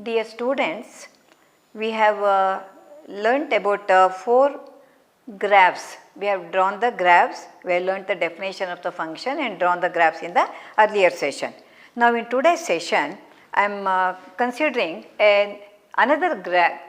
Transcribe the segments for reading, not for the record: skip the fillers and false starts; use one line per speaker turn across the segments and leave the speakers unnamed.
Dear students, we have learnt about 4 graphs. We have drawn the graphs, we have learnt the definition of the function and drawn the graphs in the earlier session. Now in today's session, I am considering another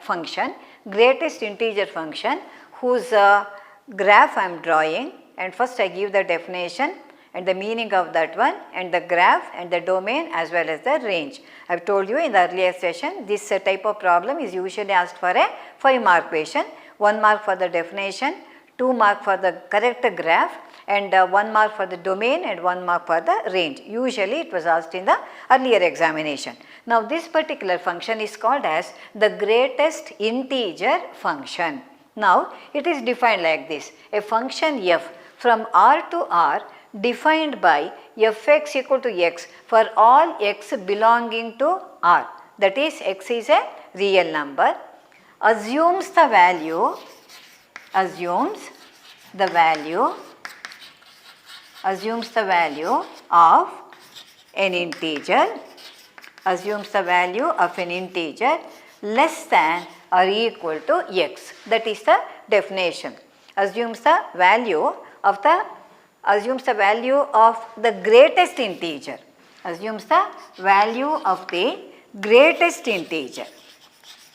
function, greatest integer function, whose graph I am drawing, and first I give the definition and the meaning of that one and the graph and the domain as well as the range. I have told you in the earlier session, this type of problem is usually asked for a 5 mark question, 1 mark for the definition, 2 mark for the correct graph and 1 mark for the domain and 1 mark for the range. Usually it was asked in the earlier examination. Now this particular function is called as the greatest integer function. Now it is defined like this, a function f from R to R defined by fx equal to x for all x belonging to R, that is x is a real number, assumes the value of an integer, less than or equal to x. That is the definition. Assumes the value of the greatest integer.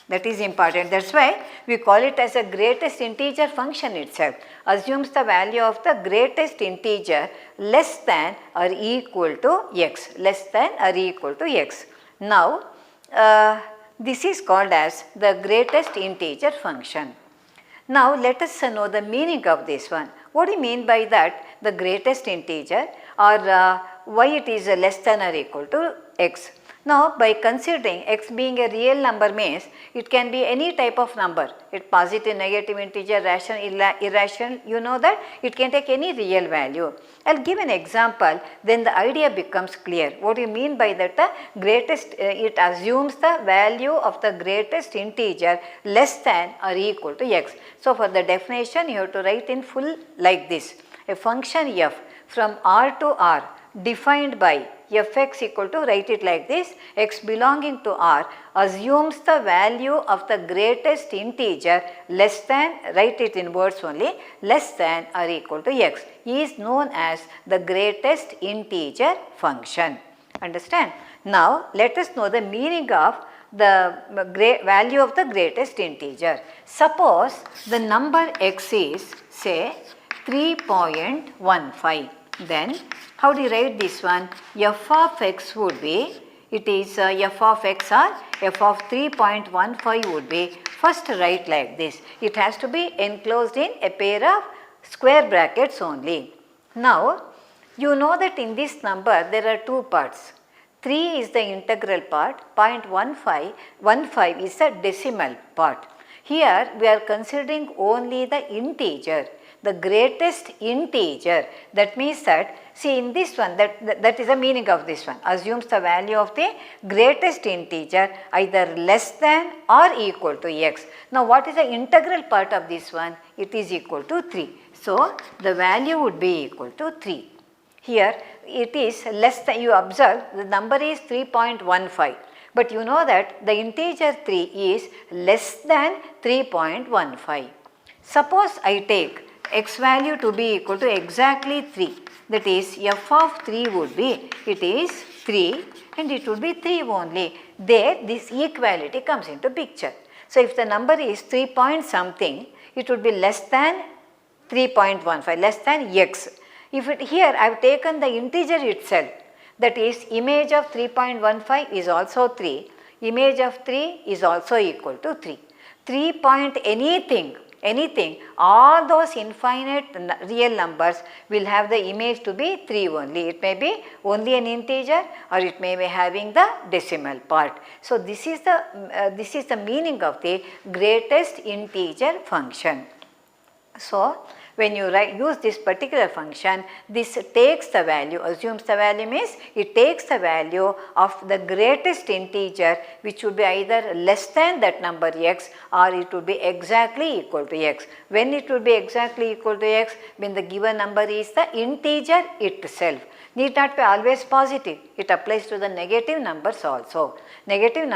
That is important. That is why we call it as a greatest integer function itself. Assumes the value of the greatest integer less than or equal to x. Now, this is called as the greatest integer function. Now, let us know the meaning of this one. What do you mean by that? The greatest integer, or why it is less than or equal to x. Now, by considering x being a real number means it can be any type of number, it positive, negative, integer, rational, irrational, you know that it can take any real value. I will give an example, then the idea becomes clear. What do you mean by that? The greatest, it assumes the value of the greatest integer less than or equal to x. So, for the definition you have to write in full like this, a function f from R to R defined by fx equal to, write it like this, x belonging to R assumes the value of the greatest integer less than, write it in words only, less than or equal to x, is known as the greatest integer function. Understand? Now, let us know the meaning of the value of the greatest integer. Suppose the number x is say 3.15. Then how do you write this one? F of x would be, it is f of x or f of 3.15 would be, first write like this. It has to be enclosed in a pair of square brackets only. Now, you know that in this number there are 2 parts. 3 is the integral part, 0.15 is the decimal part. Here we are considering only the integer, the greatest integer. That means that, see in this one, that is the meaning of this one, assumes the value of the greatest integer either less than or equal to x. Now what is the integral part of this one? It is equal to 3. So the value would be equal to 3. Here it is less than, you observe the number is 3.15. But you know that the integer 3 is less than 3.15. Suppose I take x value to be equal to exactly 3, that is f of 3 would be, it is 3 and it would be 3 only. There this equality comes into picture. So if the number is 3 point something, it would be less than 3.15, less than x. If it here I have taken the integer itself, that is image of 3.15 is also 3, image of 3 is also equal to 3. 3 point anything, all those infinite real numbers will have the image to be 3 only. It may be only an integer or it may be having the decimal part. So this is the meaning of the greatest integer function. So when you use this particular function, this takes the value, assumes the value means it takes the value of the greatest integer, which would be either less than that number x or it would be exactly equal to x. When it would be exactly equal to x? When the given number is the integer itself. need not be always positive. It applies to the negative numbers also. Negative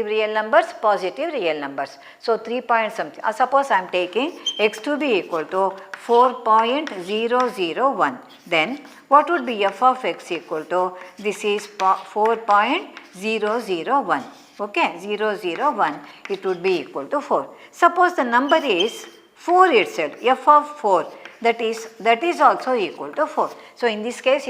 real numbers, positive real numbers. So 3 point something. Suppose I am taking x to be equal to 4.001. Then what would be f of x equal to? This is 4.001. Okay, 001, it would be equal to 4. Suppose the number is 4 itself, f of 4, that is also equal to 4. So in this case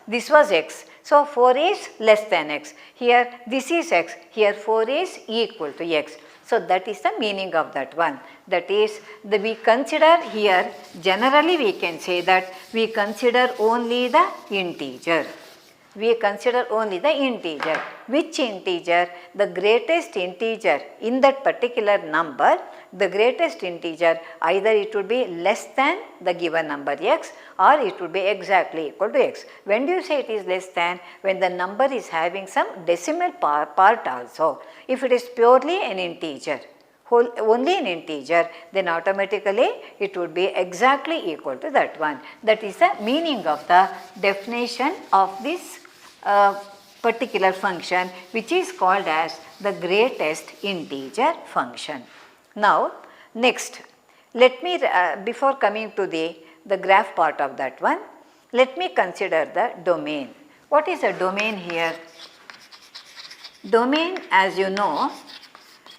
this was x. So 4 is less than x. Here this is x, here 4 is equal to x. So that is the meaning of that one. That is, we consider here, generally we can say that we consider only the integer. We consider only the integer. Which integer? The greatest integer in that particular number, the greatest integer, either it would be less than the given number x or it would be exactly equal to x. When do you say it is less than? When the number is having some decimal part also. If it is purely an integer, only an integer, then automatically it would be exactly equal to that one. That is the meaning of the definition of this particular function, which is called as the greatest integer function. Now next, let me before coming to the graph part of that one, let me consider the domain. What is a domain here? Domain, as you know,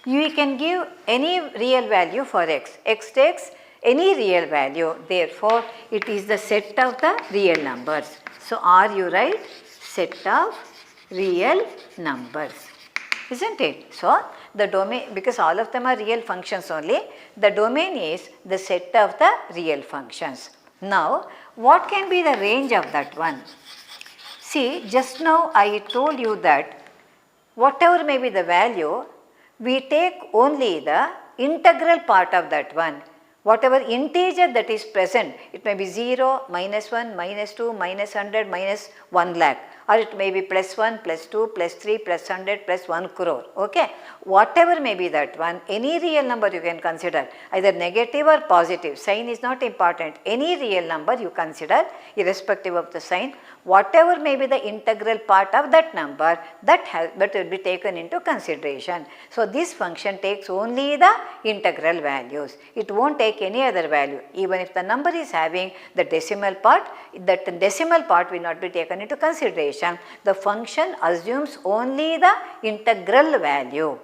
you can give any real value for x. X takes any real value, therefore it is the set of the real numbers. So are you right? Set of real numbers, isn't it? So the domain, because all of them are real functions only, the domain is the set of the real functions. Now what can be the range of that one? See, just now I told you that whatever may be the value, we take only the integral part of that one. Whatever integer that is present, it may be 0, minus 1, minus 2, minus 100, minus 1 lakh, or it may be plus 1, plus 2, plus 3, plus 100, plus 1 crore. Okay? Whatever may be that one, any real number you can consider, either negative or positive, sign is not important. Any real number you consider, irrespective of the sign, whatever may be the integral part of that number, that will be taken into consideration. So this function takes only the integral values. It won't take any other value. Even if the number is having the decimal part, that decimal part will not be taken into consideration. The function assumes only the integral value.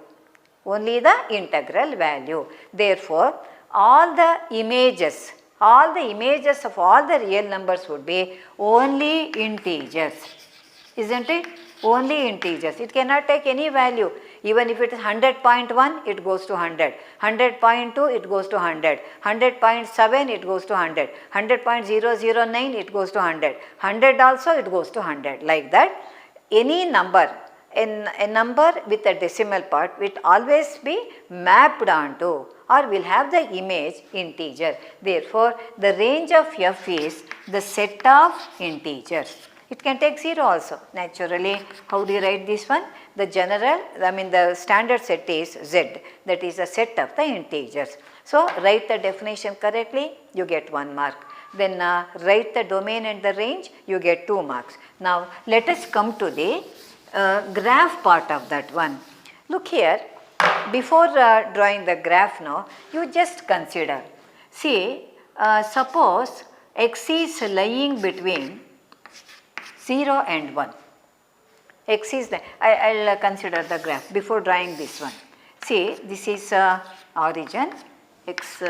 Only the integral value. Therefore, all the images of all the real numbers would be only integers, isn't it? Only integers. It cannot take any value. Even if it is 100.1, it goes to 100. 100.2, it goes to 100. 100.7, it goes to 100. 100.009, it goes to 100. 100 also, it goes to 100. Like that, any number, a number with a decimal part will always be mapped onto or will have the image integer. Therefore, the range of f is the set of integers. It can take 0 also. Naturally, how do you write this one? The the standard set is Z, that is a set of the integers. So write the definition correctly, you get 1 mark. Then write the domain and the range, you get 2 marks. Now let us come to the graph part of that one. Look here, before drawing the graph now, you just consider. See, suppose x is lying between 0 and 1. X is the, I'll consider the graph before drawing this one. See, this is origin, x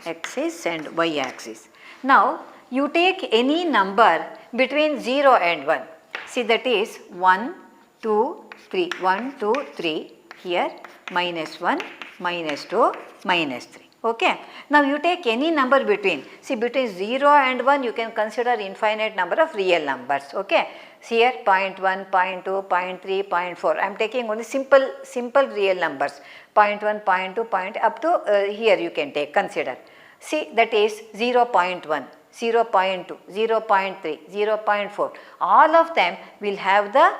axis and y axis. Now, you take any number between 0 and 1. See, that is 1, 2, 3. 1, 2, 3. Here, minus 1, minus 2, minus 3. Okay. Now you take any number between, see between 0 and 1 you can consider infinite number of real numbers. Okay. See here 0.1, 0.2, 0.3, 0.4. I am taking only simple real numbers. 0.1, 0.2, up to here you can take, consider. See, that is 0.1, 0.2, 0.3, 0.4. All of them will have the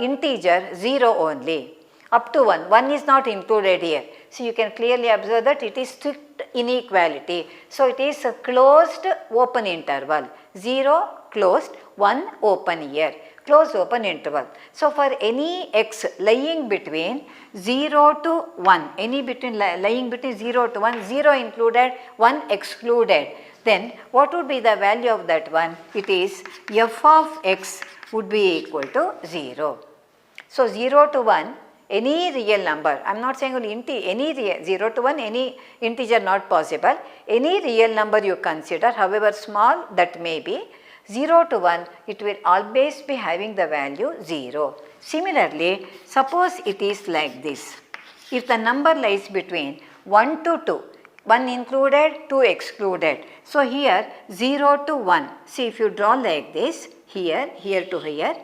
integer 0 only. Up to 1, 1 is not included here. So you can clearly observe that it is strict inequality. So it is a closed open interval. 0 closed, 1 open here, close open interval. So, for any x lying between 0 to 1, any between lying between 0 to 1, 0 included, 1 excluded, then what would be the value of that one? It is f of x would be equal to 0. So, 0 to 1, any real number, I am not saying only any real, 0 to 1, any integer not possible, any real number you consider, however small that may be, 0 to 1, it will always be having the value 0. Similarly, suppose it is like this. If the number lies between 1 to 2, 1 included, 2 excluded. So, here 0 to 1, see if you draw like this, here to here,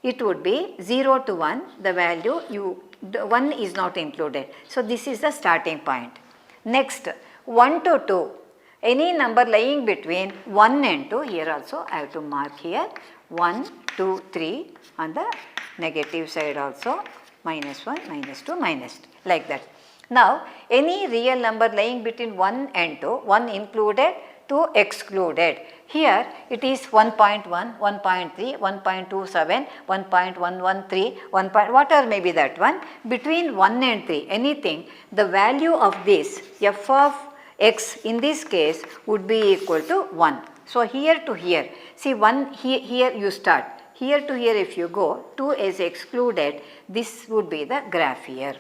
it would be 0 to 1, the value 1 is not included. So, this is the starting point. Next, 1 to 2, any number lying between 1 and 2, here also I have to mark here 1, 2, 3 on the negative side also, minus 1, minus 2, minus 2, like that. Now, any real number lying between 1 and 2, 1 included, 2 excluded. Here it is 1.1, 1.3, 1.27, 1.113, 1. Whatever may be that one, between 1 and 3, anything, the value of this f of x in this case would be equal to 1. So, here to here, see 1 here you start, here to here if you go, 2 is excluded, this would be the graph here.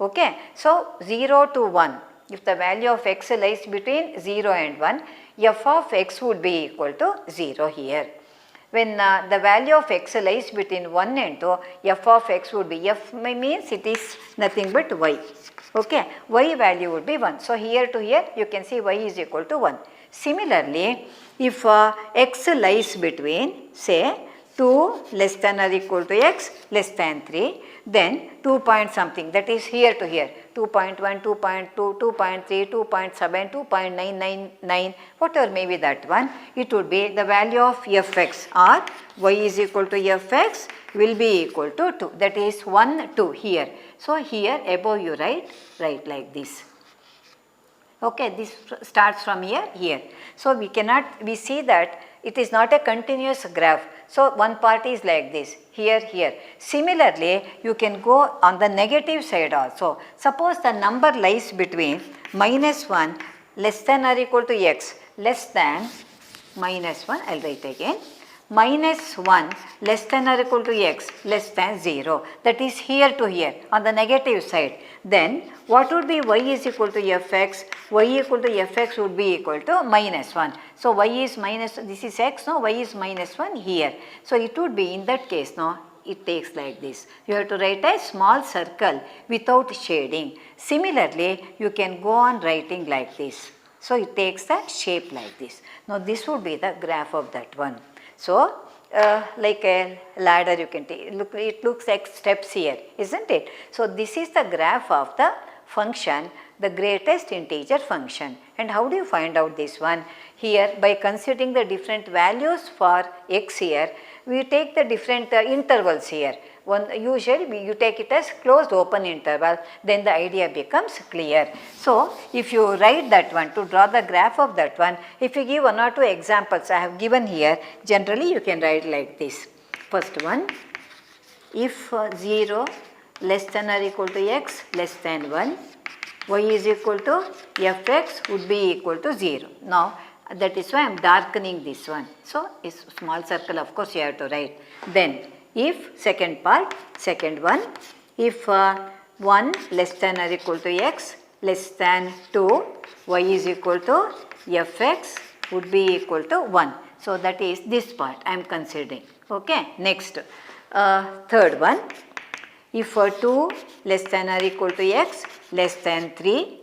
Okay. So, 0 to 1, if the value of x lies between 0 and 1, f of x would be equal to 0 here. When the value of x lies between 1 and 2, f of x would be, f means it is nothing but y. Okay. Y value would be 1. So, here to here you can see y is equal to 1. Similarly, if x lies between say 2 less than or equal to x less than 3, then 2 point something, that is here to here, 2.1, 2.2, 2.3, 2.7, 2.999, whatever may be that one, it would be the value of fx or y is equal to fx will be equal to 2, that is 1, 2 here. So, here above you write like this. Okay, this starts from here. So, we see that it is not a continuous graph. So, one part is like this, here. Similarly, you can go on the negative side also. Suppose the number lies between minus 1 less than or equal to x less than minus 1, I will write again, minus 1 less than or equal to x less than 0, that is here to here on the negative side. Then what would be y is equal to fx? Y equal to fx would be equal to minus 1. So, y is minus, this is x, no, y is minus 1 here. So, it would be in that case, no, it takes like this. You have to write a small circle without shading. Similarly, you can go on writing like this. So, it takes the shape like this. Now, this would be the graph of that one. So, like a ladder you can take, look, it looks like steps here, isn't it? So, this is the graph of the function, the greatest integer function. And how do you find out this one? Here, by considering the different values for x here, we take the different intervals here. Usually you take it as closed open interval, then the idea becomes clear. So, if you write that one, to draw the graph of that one, if you give 1 or 2 examples I have given here, generally you can write like this. First one, if 0 less than or equal to x less than 1, y is equal to fx would be equal to 0. Now, that is why I am darkening this one. So, a small circle of course you have to write. Then, if second one, if 1 less than or equal to x less than 2, y is equal to fx would be equal to 1. So, that is this part I am considering. Okay. Next, third one, if 2 less than or equal to x less than 3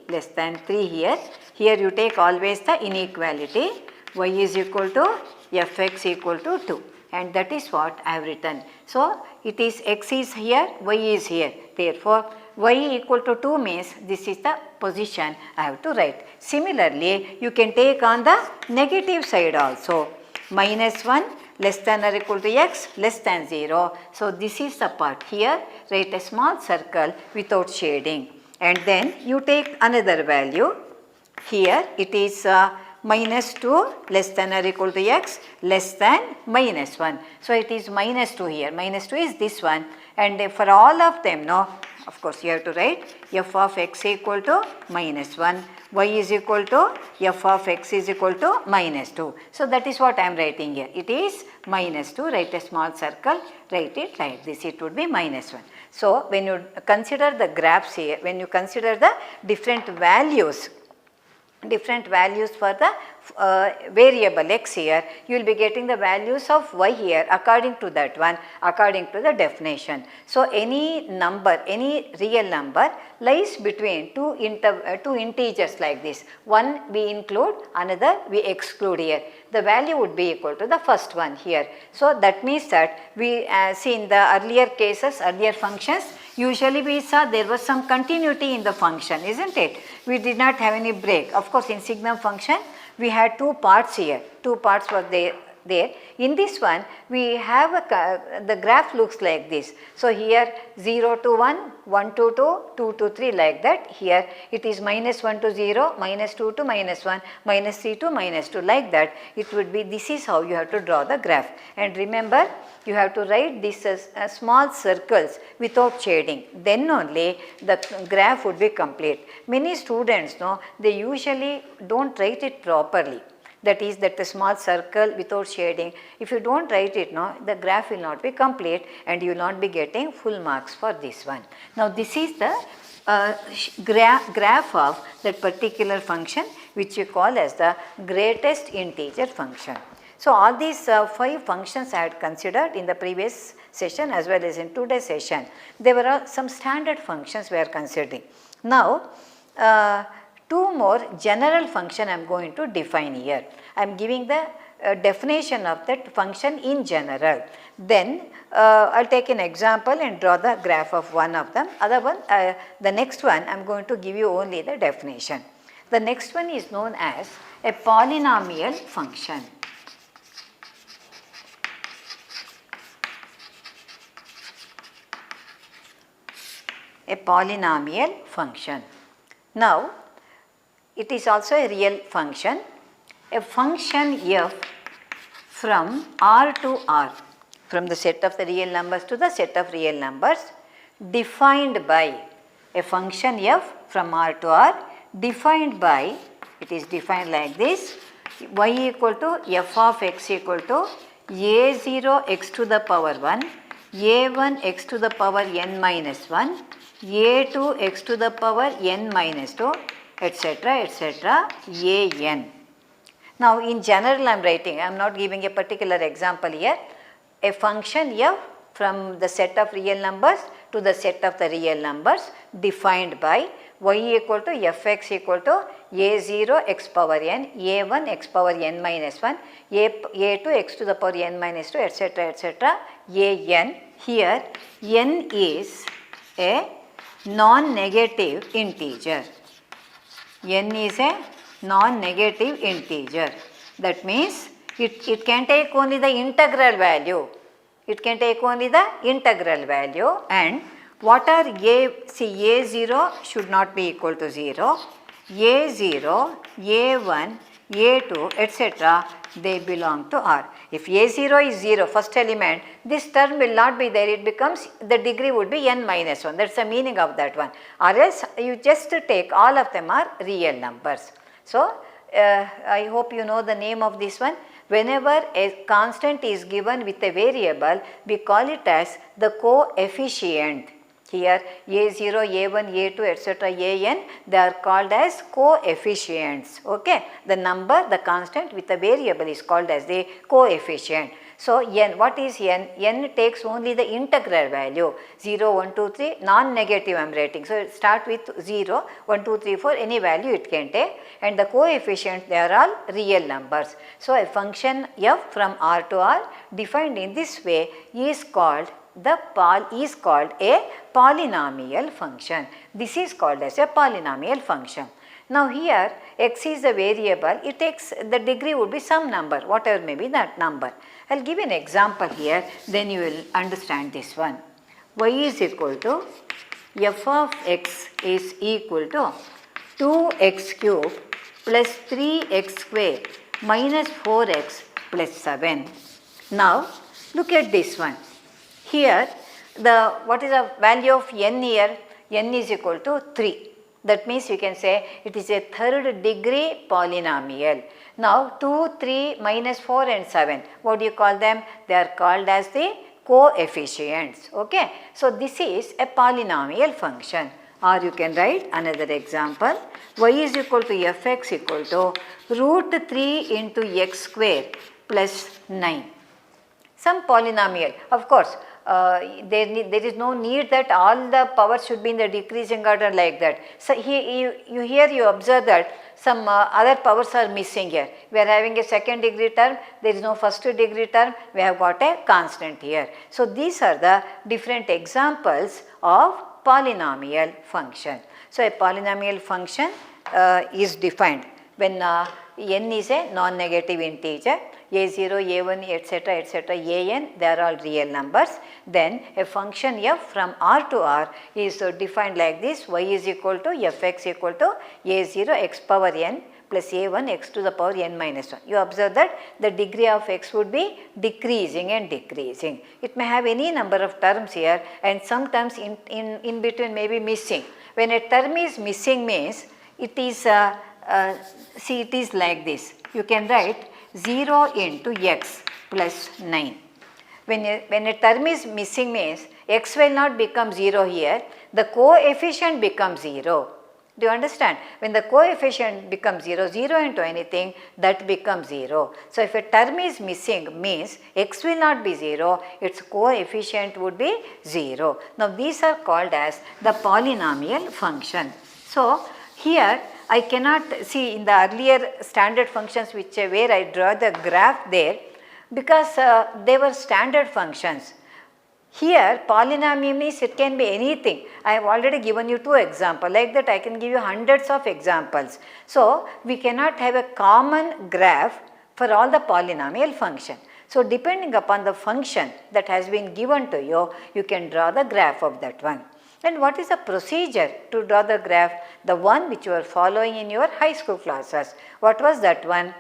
here you take always the inequality, y is equal to fx equal to 2. And that is what I have written. So, it is x is here, y is here. Therefore, y equal to 2 means this is the position I have to write. Similarly, you can take on the negative side also. Minus 1 less than or equal to x less than 0. So, this is the part here. Write a small circle without shading. And then you take another value. Here it is minus 2 less than or equal to x less than minus 1. So, it is minus 2 here, minus 2 is this one, and for all of them, no, of course you have to write f of x equal to minus 1, y is equal to f of x is equal to minus 2. So, that is what I am writing here. It is minus 2, write a small circle, write it like this, it would be minus 1. So, when you consider the graphs here, when you consider the different values for the variable x here, you will be getting the values of y here according to that one, according to the definition. So, any number, any real number lies between two integers like this, one we include, another we exclude here. The value would be equal to the first one here. So, that means that we see in the earlier cases, earlier functions, usually we saw there was some continuity in the function, isn't it? We did not have any break. Of course, in signum function, we had two parts here, two parts were there. In this one, we have the graph looks like this. So, here 0 to 1, 1 to 2, 2 to 3 like that. Here it is minus 1 to 0, minus 2 to minus 1, minus 3 to minus 2 like that. It would be, this is how you have to draw the graph. And remember, you have to write this as small circles without shading, then only the graph would be complete. Many students, they usually don't write it properly. That is that the small circle without shading. If you don't write it, the graph will not be complete and you will not be getting full marks for this one. Now, this is the graph of that particular function which you call as the greatest integer function. So, all these 5 functions I had considered in the previous session as well as in today's session. There were some standard functions we are considering. Now, 2 more general function I am going to define here. I am giving the definition of that function in general. Then I will take an example and draw the graph of one of them. Other one, the next one I am going to give you only the definition. The next one is known as a polynomial function. A polynomial function. Now, it is also a real function, a function f from R to R, from the set of the real numbers to the set of real numbers, defined by a function f from R to R, defined by, it is defined like this, y equal to f of x equal to a0 x to the power 1, a1 x to the power n minus 1, a2 x to the power n minus 2, etc., etc., an. Now, in general I am writing, I am not giving a particular example here, a function f from the set of real numbers to the set of the real numbers defined by y equal to fx equal to a0 x power n, a1 x power n minus 1, a2 x to the power n minus 2, etc., etc., an. Here n is a non-negative integer. N is a non-negative integer. That means it can take only the integral value. It can take only the integral value, and what are a0 should not be equal to 0, a0, a1, a2, etc., they belong to R. If a0 is 0, first element, this term will not be there, it becomes, the degree would be n minus 1, that is the meaning of that one, or else you just take all of them are real numbers. So, I hope you know the name of this one. Whenever a constant is given with a variable, we call it as the coefficient. Here a0, a1, a2, etc., an, they are called as coefficients. Okay? The number, the constant with a variable is called as the coefficient. So, n, what is n? N takes only the integral value, 0, 1, 2, 3, non-negative I am writing. So, start with 0, 1, 2, 3, 4, any value it can take, and the coefficient, they are all real numbers. So, a function f from R to R defined in this way is called a polynomial function. This is called as a polynomial function. Now, here x is a variable, it takes, the degree would be some number, whatever may be that number. I will give an example here, then you will understand this one. Y is equal to f of x is equal to 2x cube plus 3x square minus 4x plus 7. Now, look at this one. Here, what is the value of n here? N is equal to 3. That means you can say it is a third degree polynomial. Now, 2, 3, minus 4 and 7, what do you call them? They are called as the coefficients. Okay. So, this is a polynomial function. Or you can write another example, y is equal to fx equal to root 3 into x square plus 9. Some polynomial, of course, there is no need that all the powers should be in the decreasing order like that. So, here you observe that some other powers are missing here. We are having a second degree term, there is no first degree term, we have got a constant here. So, these are the different examples of polynomial function. So, a polynomial function is defined when n is a non-negative integer, a0, a1, etc., an, they are all real numbers. Then a function f from r to r is defined like this, y is equal to fx equal to a0 x power n plus a1 x to the power n minus 1. You observe that the degree of x would be decreasing and decreasing. It may have any number of terms here, and some terms in between may be missing. When a term is missing means it is, see, it is like this. You can write 0 into x plus 9. When a term is missing means x will not become 0 here, the coefficient becomes 0. Do you understand? When the coefficient becomes 0, 0 into anything, that becomes 0. So, if a term is missing means x will not be 0, its coefficient would be 0. Now, these are called as the polynomial function. So, here I cannot see in the earlier standard functions where I draw the graph there, because they were standard functions. Here polynomial means it can be anything. I have already given you 2 examples, like that I can give you hundreds of examples. So, we cannot have a common graph for all the polynomial function. So, depending upon the function that has been given to you, you can draw the graph of that one. And what is the procedure to draw the graph? The one which you are following in your high school classes. What was that one?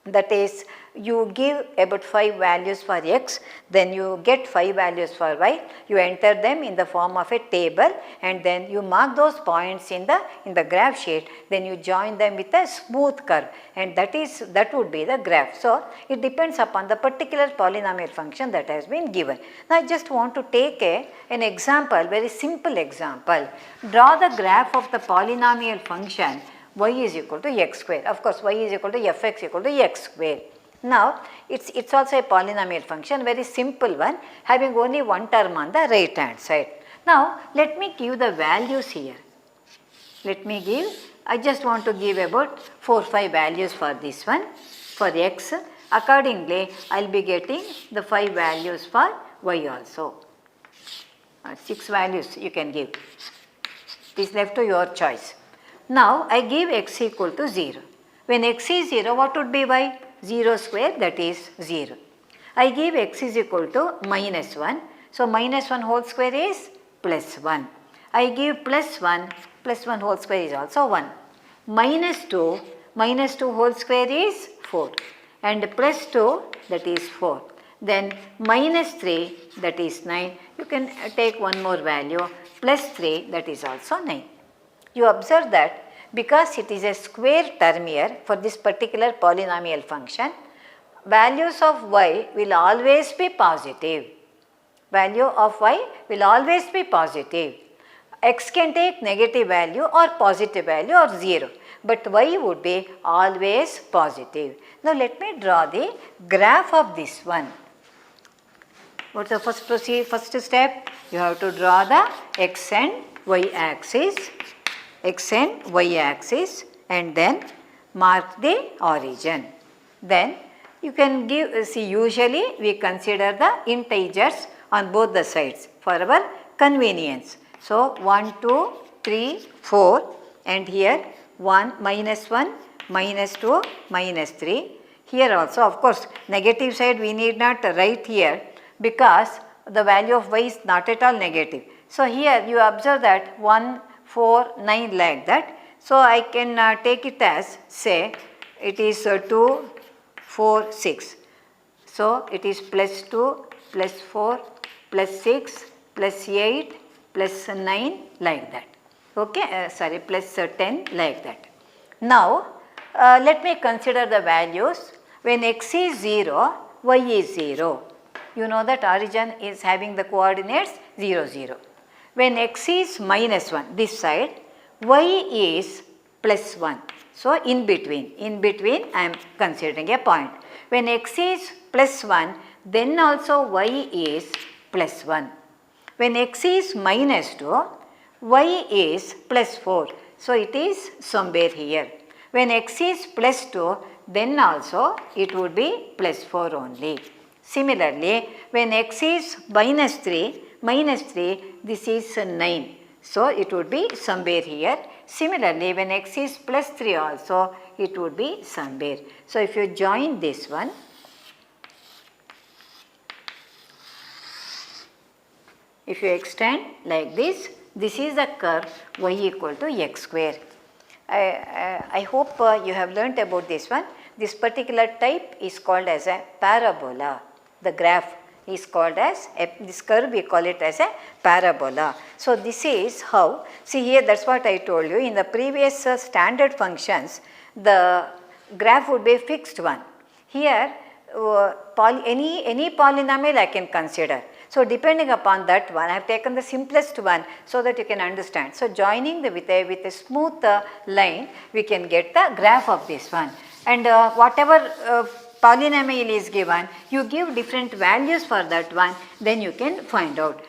That is, you give about 5 values for x, then you get 5 values for y, you enter them in the form of a table, and then you mark those points in the graph sheet, then you join them with a smooth curve, and that would be the graph. So, it depends upon the particular polynomial function that has been given. Now, I just want to take an example, very simple example. Draw the graph of the polynomial function y is equal to x square. Of course, y is equal to fx equal to x square. Now, it's also a polynomial function, very simple one, having only one term on the right hand side. Now, let me give the values here. I just want to give about 4 or 5 values for this one, for x. Accordingly, I will be getting the 5 values for y also. 6 values you can give. It is left to your choice. Now, I give x equal to 0. When x is 0, what would be y? 0 square, that is 0. I give x is equal to minus 1. So, minus 1 whole square is plus 1. I give plus 1 whole square is also 1. Minus 2 whole square is 4. And plus 2, that is 4. Then minus 3, that is 9. You can take one more value, plus 3, that is also 9. You observe that because it is a square term here for this particular polynomial function, values of y will always be positive. Value of y will always be positive. X can take negative value or positive value or 0, but y would be always positive. Now, let me draw the graph of this one. What is the first step? You have to draw the x and y axis. And then mark the origin. Then you can usually we consider the integers on both the sides for our convenience. So, 1, 2, 3, 4, and here 1, minus 2, minus 3. Here also, of course, negative side we need not write here because the value of y is not at all negative. So, here you observe that 1, 4, 9 like that. So I can take it as, say, it is 2, 4, 6. So it is plus 2, plus 4, plus 6, plus 8, plus 9 like that. Okay, sorry, plus 10 like that. Now let me consider the values. When x is 0, y is 0. You know that origin is having the coordinates 0, 0. When x is minus 1, this side, y is plus 1. So in between I am considering a point. When x is plus 1, then also y is plus 1. When x is minus 2, y is plus 4. So it is somewhere here. When x is plus 2, then also it would be plus 4 only. Similarly, when x is minus 3, this is 9. So it would be somewhere here. Similarly, when x is plus 3 also, it would be somewhere. So if you join this one, if you extend like this is the curve y equal to x square. I hope you have learnt about this one. This particular type is called as a parabola. The graph is called as, this curve we call it as a parabola. So this is how, see here, that is what I told you. In the previous standard functions, the graph would be a fixed one. Here any polynomial I can consider. So depending upon that one, I have taken the simplest one so that you can understand. So joining with a smooth line, we can get the graph of this one. And whatever polynomial is given, you give different values for that one, then you can find out.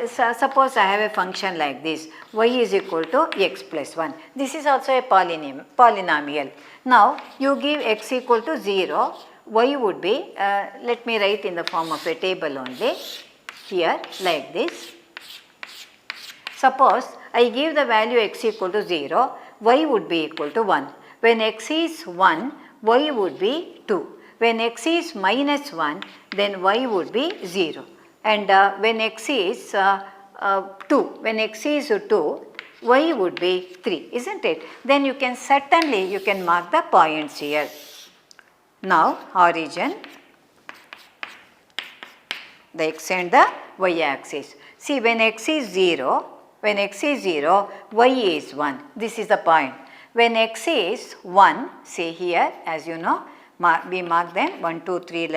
Suppose I have a function like this, y is equal to x plus 1. This is also a polynomial. Now you give x equal to 0, y would be, let me write in the form of a table only, here like this. Suppose I give the value x equal to 0, y would be equal to 1. When x is 1, y would be 2. When x is minus 1, then y would be 0. And when x is 2, y would be 3, isn't it? Then you can certainly, you can mark the points here. Now origin, the x and the y axis. See, when x is 0, y is 1. This is the point. When x is 1, see here, as you know, we mark them 1, 2, 3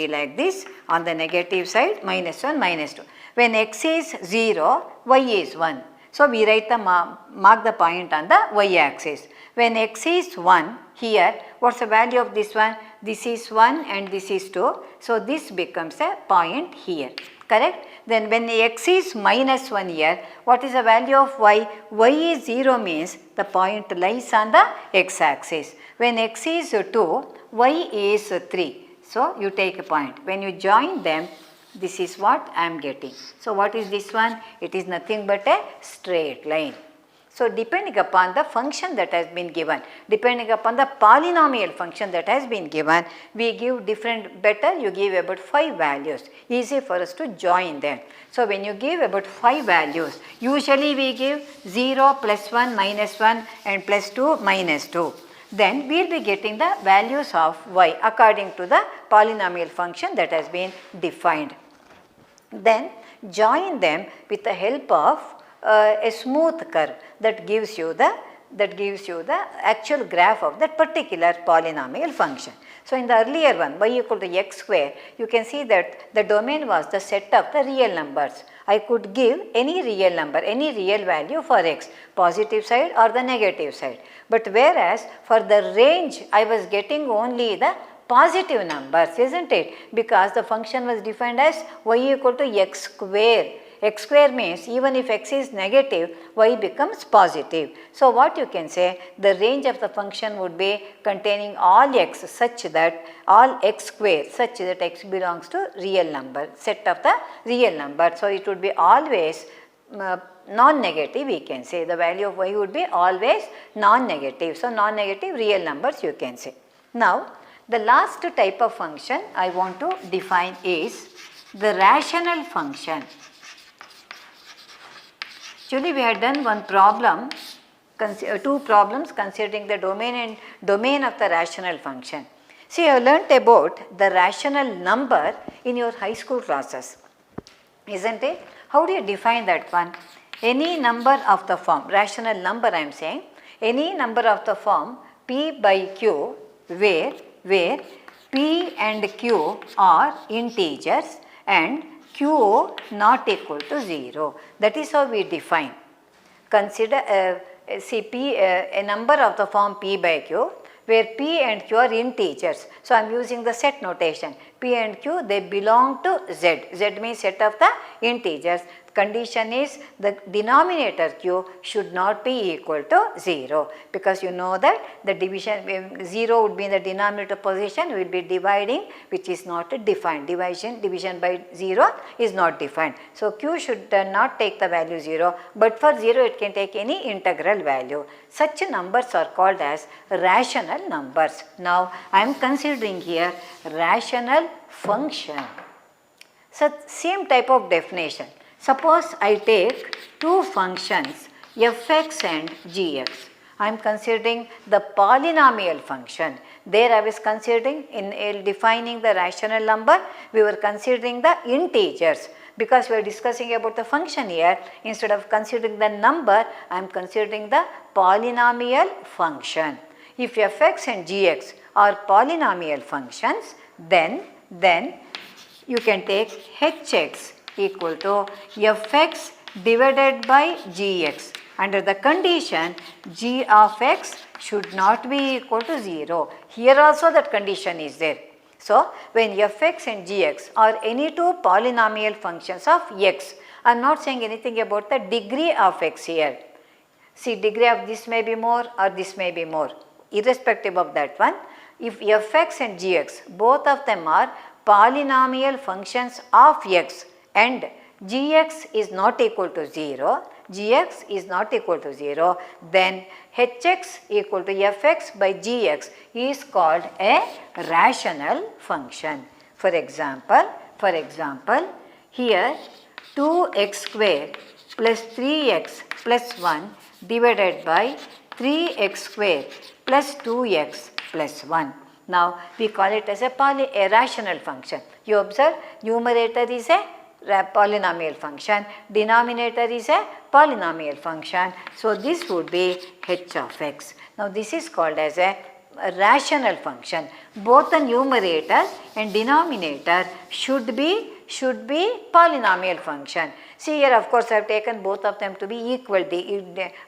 like this. On the negative side, minus 1, minus 2. When x is 0, y is 1. So we write the mark the point on the y axis. When x is 1, here, what's the value of this one? This is 1 and this is 2. So this becomes a point here. Correct? Then when x is minus 1 here, what is the value of y? Y is 0 means the point lies on the x axis. When x is 2, y is 3. So you take a point. When you join them, this is what I am getting. So what is this one? It is nothing but a straight line. So depending upon the function that has been given, depending upon the polynomial function that has been given, we give different, better you give about 5 values, easy for us to join them. So when you give about 5 values, usually we give 0, plus 1, minus 1 and plus 2, minus 2. Then we will be getting the values of y according to the polynomial function that has been defined. Then join them with the help of a smooth curve that gives you the actual graph of that particular polynomial function. So in the earlier one, y equal to x square, you can see that the domain was the set of the real numbers. I could give any real number, any real value for x, positive side or the negative side. But whereas for the range, I was getting only the positive numbers, isn't it? Because the function was defined as y equal to x square. X square means even if x is negative, y becomes positive. So what you can say, the range of the function would be containing all x such that all x square such that x belongs to real number, set of the real number. So it would be always non-negative, we can say. The value of y would be always non-negative. So non-negative real numbers you can say. Now the last type of function I want to define is the rational function. Actually we had done one problem two problems considering the domain of the rational function. See, you learnt about the rational number in your high school classes, isn't it? How do you define that one? Any number of the form, rational number I am saying, any number of the form p by q where p and q are integers and q not equal to 0. That is how we define. Consider a number of the form p by q where p and q are integers. So, I am using the set notation. P and q, they belong to z. Z means set of the integers. Condition is the denominator q should not be equal to 0, because you know that the division 0 would be in the denominator position, we will be dividing, which is not defined. Division by 0 is not defined. So, q should not take the value 0, but for 0 it can take any integral value. Such numbers are called as rational numbers. Now, I am considering here rational function. So, same type of definition. Suppose I take two functions f(x) and g(x). I am considering the polynomial function. There I was considering in defining the rational number, we were considering the integers. Because we are discussing about the function here, instead of considering the number, I am considering the polynomial function. If f(x) and g(x) are polynomial functions, then you can take hx equal to f(x) divided by g(x). Under the condition g of x should not be equal to 0. Here also that condition is there. So, when f(x) and g(x) are any two polynomial functions of x, I am not saying anything about the degree of x here. See, degree of this may be more or this may be more. Irrespective of that one, if f(x) and g(x) both of them are polynomial functions of x and gx is not equal to 0, then hx equal to fx by gx is called a rational function. For example, here 2x square plus 3x plus 1 divided by 3x square plus 2x plus 1. Now, we call it as a rational function. You observe, numerator is a polynomial function, denominator is a polynomial function. So, this would be h of x. Now, this is called as a rational function. Both the numerator and denominator should be polynomial function. See here, of course, I have taken both of them to be equal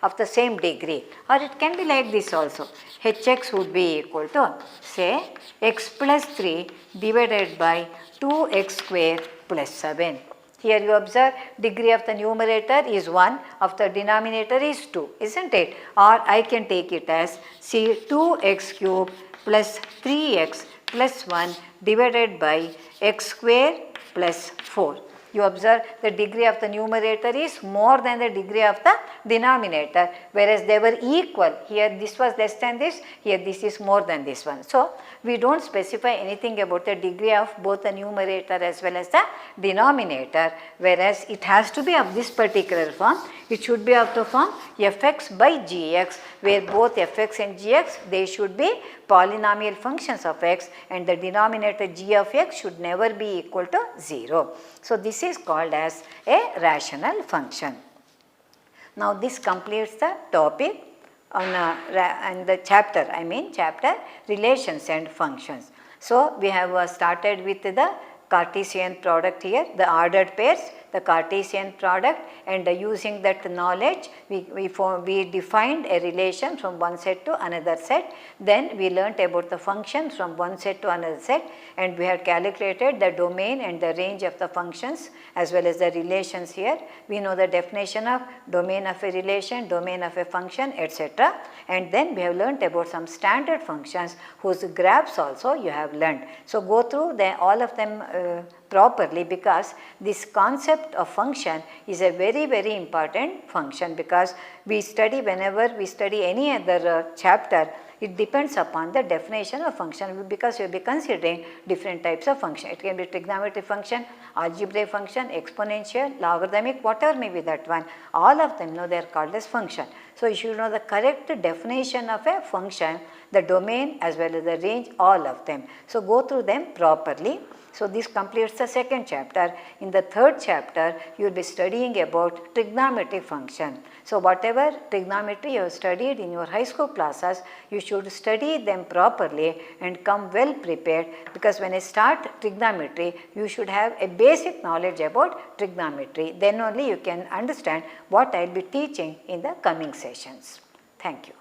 of the same degree, or it can be like this also. hx would be equal to, say, x plus 3 divided by 2x square plus 7. Here you observe, degree of the numerator is 1, of the denominator is 2, isn't it? Or I can take it as, see, 2x cube plus 3x plus 1 divided by x square plus 4. You observe the degree of the numerator is more than the degree of the denominator, whereas they were equal. Here this was less than this, here this is more than this one. So, we do not specify anything about the degree of both the numerator as well as the denominator, whereas it has to be of this particular form. It should be of the form fx by gx, where both fx and gx, they should be polynomial functions of x, and the denominator g of x should never be equal to 0. So, this is called as a rational function. Now, this completes the topic on the chapter, chapter relations and functions. So, we have started with the Cartesian product here, the ordered pairs, the Cartesian product, and using that knowledge we defined a relation from one set to another set. Then we learnt about the functions from one set to another set, and we have calculated the domain and the range of the functions as well as the relations here. We know the definition of domain of a relation, domain of a function, etc. And then we have learnt about some standard functions whose graphs also you have learnt. So, go through all of them properly, because this concept of function is a very important function, because we study, whenever we study any other chapter, it depends upon the definition of function, because we will be considering different types of function. It can be trigonometric function, algebraic function, exponential, logarithmic, whatever may be that one. All of them, they are called as function. So, you should know the correct definition of a function, the domain as well as the range, all of them. So, go through them properly. So, this completes the second chapter. In the third chapter, you will be studying about trigonometric function. So, whatever trigonometry you have studied in your high school classes, you should study them properly and come well prepared, because when I start trigonometry, you should have a basic knowledge about trigonometry. Then only you can understand what I will be teaching in the coming sessions. Thank you.